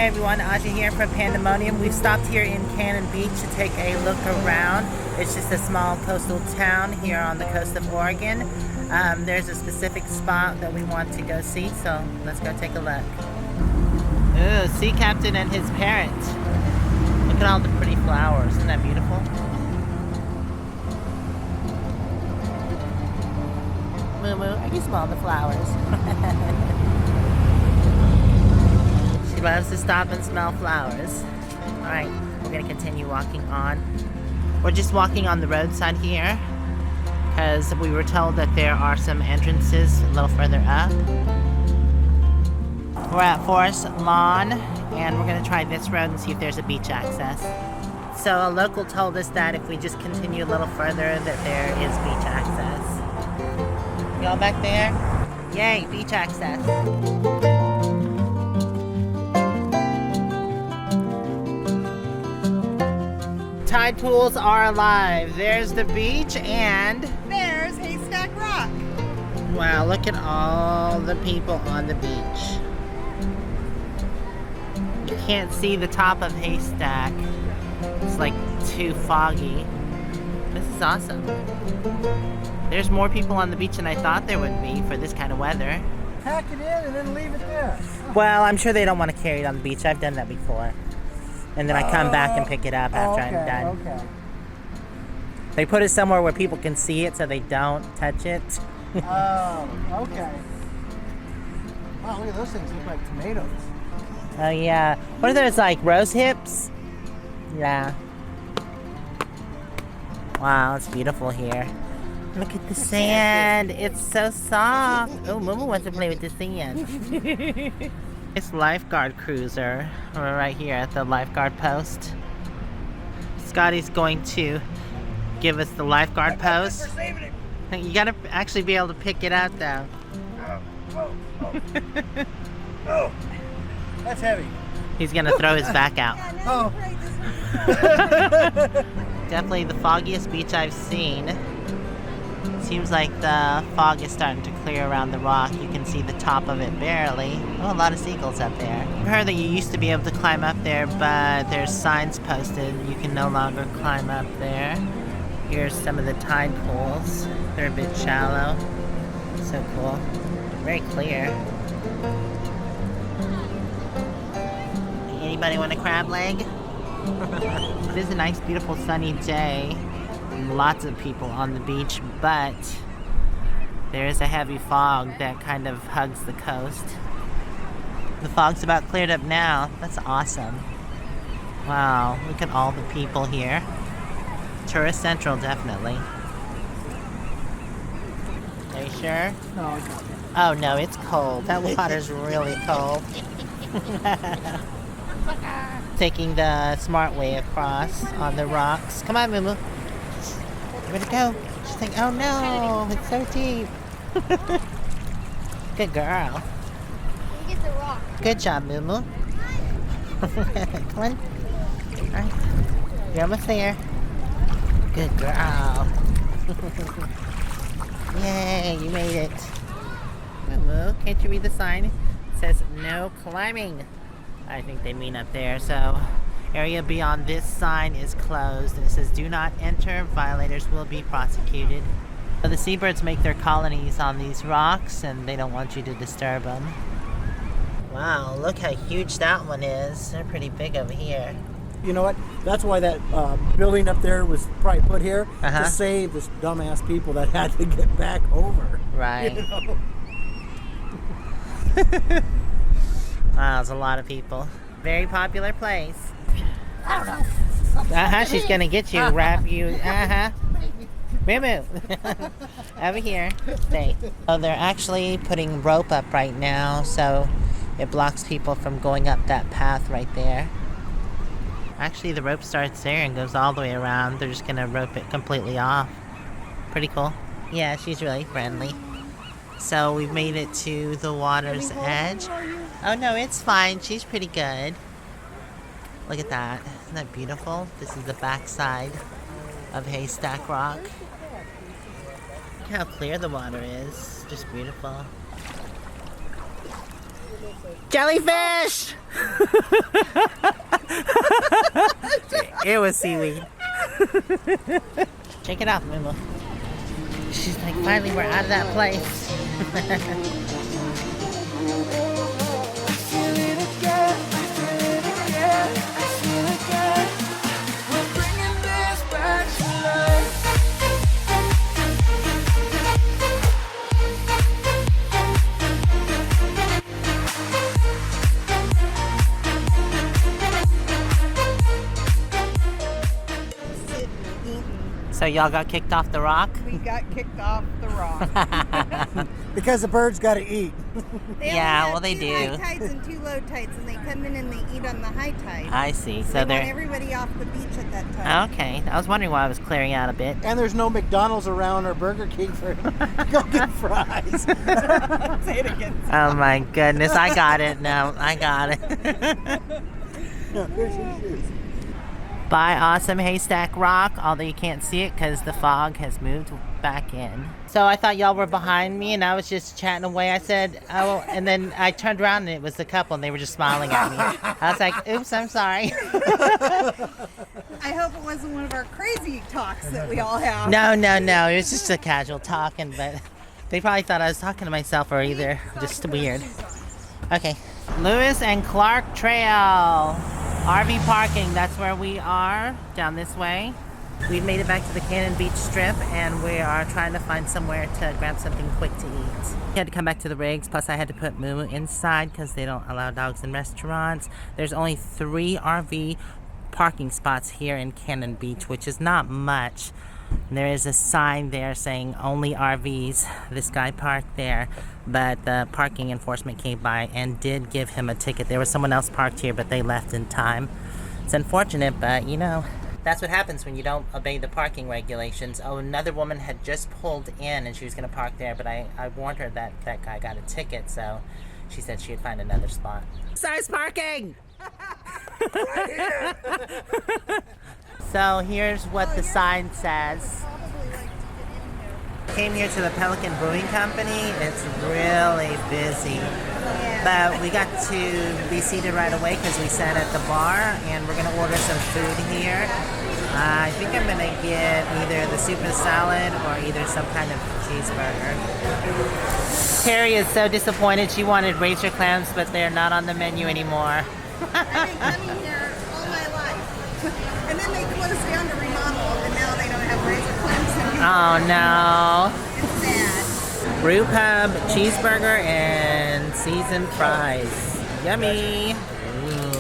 Hey everyone, Aja here from Pandamonium. We've stopped here in Cannon Beach to take a look around. It's just a small coastal town here on the coast of Oregon. There's a specific spot that we want to go see, so let's go take a look. Ooh, sea captain and his parrot. Look at all the pretty flowers. Isn't that beautiful? Moo-moo, are you smelling the flowers? She loves to stop and smell flowers. Alright, we're going to continue walking on. We're just walking on the roadside here because we were told that there are some entrances a little further up. We're at Forest Lawn and we're going to try this road and see if there's a beach access. So a local told us that if we just continue a little further that there is beach access. Y'all back there? Yay, beach access. Tide pools are alive. There's the beach and there's Haystack Rock. Wow, look at all the people on the beach. You can't see the top of Haystack. It's like too foggy. This is awesome. There's more people on the beach than I thought there would be for this kind of weather. Pack it in and then leave it there. Well, I'm sure they don't want to carry it on the beach. I've done that before. And then I come back and pick it up after I'm done. Okay. They put it somewhere where people can see it so they don't touch it. Oh, okay. Wow, look at those things. Look like tomatoes. Oh, yeah. What are those, like rose hips? Yeah. Wow, it's beautiful here. Look at the sand. It's so soft. Oh, Moo-moo wants to play with the sand. It's lifeguard cruiser. We're right here at the lifeguard post. Scotty's going to give us the lifeguard post. You gotta actually be able to pick it up though. Oh, that's heavy. He's gonna throw his back out. Oh. Definitely the foggiest beach I've seen. Seems like the fog is starting to clear around the rock. You can see the top of it barely. Oh, a lot of seagulls up there. I heard that you used to be able to climb up there, but there's signs posted. You can no longer climb up there. Here's some of the tide pools. They're a bit shallow. So cool. Very clear. Anybody want a crab leg? It is a nice, beautiful, sunny day. Lots of people on the beach, but there is a heavy fog that kind of hugs the coast. The fog's about cleared up now. That's awesome. Wow, look at all the people here. Tourist Central, definitely. Are you sure? No, it's not. Oh no, it's cold. That water's really cold. Taking the smart way across on the rocks. Come on, Moo-moo. Where'd it go? She's like, oh no, it's so deep. Good girl. You get the rock. Good job, Moo-moo. Come on. Alright. You're almost there. Good girl. Yay, you made it. Moo-moo, can't you read the sign? It says no climbing. I think they mean up there, so area beyond this sign is closed, and it says do not enter, violators will be prosecuted. So the seabirds make their colonies on these rocks and they don't want you to disturb them. Wow, look how huge that one is. They're pretty big over here. You know what? That's why that building up there was probably put here Uh-huh. to save this dumbass people that had to get back over. Right. You know? Wow, there's a lot of people. Very popular place. Uh-huh, she's gonna get you, wrap you, uh-huh. Moo-moo. Over here. Stay. Oh, they're actually putting rope up right now, so it blocks people from going up that path right there. Actually, the rope starts there and goes all the way around. They're just gonna rope it completely off. Pretty cool. Yeah, she's really friendly. So we've made it to the water's edge. Oh no, it's fine. She's pretty good. Look at that. Isn't that beautiful? This is the backside of Haystack Rock. Look how clear the water is. Just beautiful. Jellyfish! It was seaweed. Check it out, Moo-moo. She's like, finally we're out of that place. So y'all got kicked off the rock? We got kicked off the rock. Because the birds got to eat. Yeah, well, they do. Two high tides and two low tides, and they come in and they eat on the high tide. I see. So they want they're everybody off the beach at that time. okay. I was wondering why I was clearing out a bit. And there's no McDonald's around or Burger King for go get fries. Say it again. Oh my goodness, I got it. No, I got it. No, here's your shoes. By awesome Haystack Rock, although you can't see it because the fog has moved back in. So I thought y'all were behind me and I was just chatting away. I said, oh, and then I turned around and it was the couple and they were just smiling at me. I was like, oops, I'm sorry. I hope it wasn't one of our crazy talks that we all have. No. It was just a casual talking, but they probably thought I was talking to myself or either just weird. Okay. Lewis and Clark Trail. RV parking, that's where we are, down this way. We've made it back to the Cannon Beach Strip and we are trying to find somewhere to grab something quick to eat. We had to come back to the rigs, plus I had to put Moo-moo inside because they don't allow dogs in restaurants. There's only 3 RV parking spots here in Cannon Beach, which is not much. And there is a sign there saying only RVs. This guy parked there, but the parking enforcement came by and did give him a ticket. There was someone else parked here, but they left in time. It's unfortunate, but you know, that's what happens when you don't obey the parking regulations. Oh, another woman had just pulled in and she was going to park there, but I warned her that that guy got a ticket, so she said she'd find another spot. Size parking! Right here. So here's what the sign says. Came here to the Pelican Brewing Company. It's really busy. But we got to be seated right away because we sat at the bar and we're going to order some food here. I think I'm going to get either the soup and salad or either some kind of cheeseburger. Terry is so disappointed. She wanted razor clams, but they're not on the menu anymore. I've been coming here all my life. And then they closed down to remodel, and now they don't have razor clams anymore. Oh no. It's sad. Brew Pub, cheeseburger, and seasoned fries. Yummy! Ooh.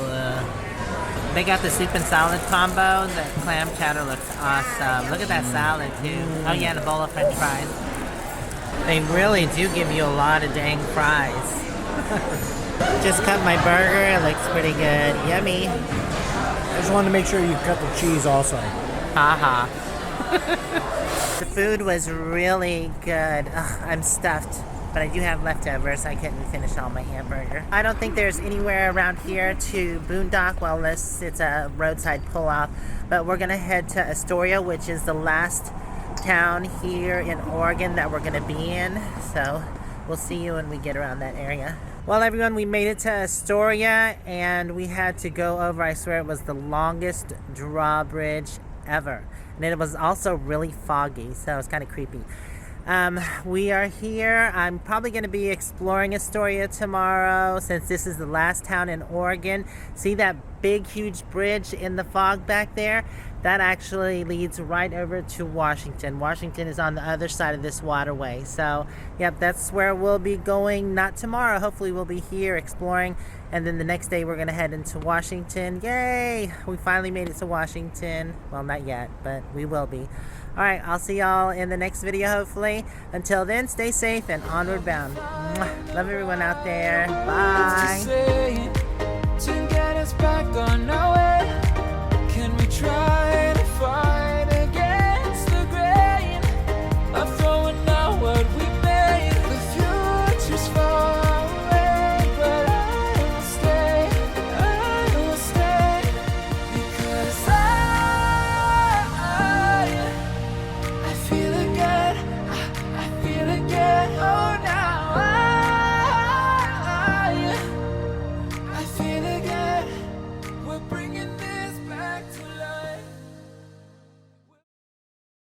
They got the soup and salad combo. The clam chowder looks awesome. Look at that salad too. Oh yeah, and a bowl of french fries. They really do give you a lot of dang fries. Just cut my burger. It looks pretty good. Yummy. I just wanted to make sure you cut the cheese also. Haha. The food was really good. Ugh, I'm stuffed, but I do have leftovers. I couldn't finish all my hamburger. I don't think there's anywhere around here to boondock, well, unless it's a roadside pull-off. But we're gonna head to Astoria, which is the last town here in Oregon that we're gonna be in. So we'll see you when we get around that area. Well, everyone, we made it to Astoria, and we had to go over, I swear it was the longest drawbridge ever. And it was also really foggy, so it's kind of creepy. We are here. I'm probably going to be exploring Astoria tomorrow, since this is the last town in Oregon. See that big, huge bridge in the fog back there? That actually leads right over to Washington. Washington is on the other side of this waterway. So, yep, that's where we'll be going. Not tomorrow. Hopefully we'll be here exploring. And then the next day we're going to head into Washington. Yay! We finally made it to Washington. Well, not yet, but we will be. Alright, I'll see y'all in the next video, hopefully. Until then, stay safe and onward bound. Mwah. Love everyone out there. Bye. To get us back on our